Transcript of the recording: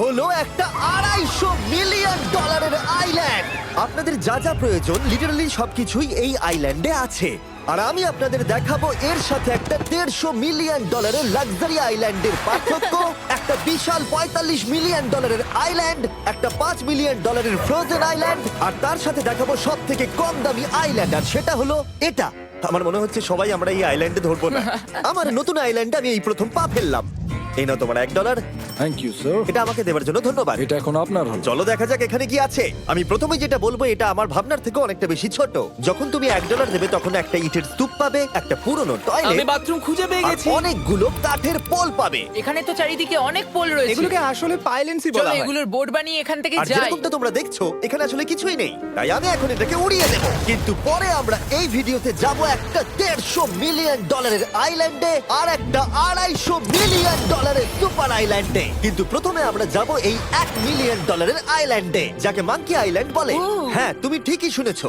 হলো একটা $250 million island. আপনাদের যা যা প্রয়োজন লিটারালি সবকিছুই এই আইল্যান্ডে আছে। আর আমি আপনাদের দেখাবো এর সাথে একটা $150 মিলিয়ন লাক্সারি আইল্যান্ডের পার্থক্য, একটা বিশাল $45 মিলিয়ন আইল্যান্ড, একটা $5 মিলিয়ন ফ্রোজেন আইল্যান্ড, আর তার সাথে দেখাবো সব থেকে কম দামি আইল্যান্ড, আর সেটা হলো এটা। আমার মনে হচ্ছে সবাই আমরা এই আইল্যান্ডে ধরবো না। আমার নতুন আইল্যান্ডে আমি এই প্রথম পা ফেললাম। এই নাও তোমার $1। Thank you sir. এটা আমাকে দেওয়ার জন্য ধন্যবাদ। এটা এখন আপনার হলো। চলো দেখা যাক এখানে কি আছে। আমি প্রথমে যেটা বলবো এটা আমার ভাবনার থেকে অনেকটা বেশি ছোট। যখন তুমি $1 দেবে তখন একটা ইটের স্তূপ পাবে, একটা পুরনো আমি টয়লেট, বাথরুম খুঁজে পেয়ে আর গেছি। অনেকগুলো কাঠের পোল পাবে। এখানে তো চারিদিকে অনেক পোল রয়েছে। এগুলোকে আসলে পাইলেন্সই চলো বলা হয়। এগুলোর বোর্ড বানিয়ে এখান থেকে আর যাই। যেরকমটা তোমরা দেখছো এখানে আসলে কিছুই নেই, তাই আমি এখন এটাকে উড়িয়ে দেবো। কিন্তু পরে আমরা এই ভিডিওতে যাব একটা $150 মিলিয়ন আইল্যান্ডে আর একটা $250 মিলিয়ন সুপার আইল্যান্ডে। কিন্তু প্রথমে আমরা যাব এই $1 মিলিয়ন আইল্যান্ডে, যাকে মাঙ্কি আইল্যান্ড বলে। ও। হ্যাঁ, তুমি ঠিকই শুনেছো,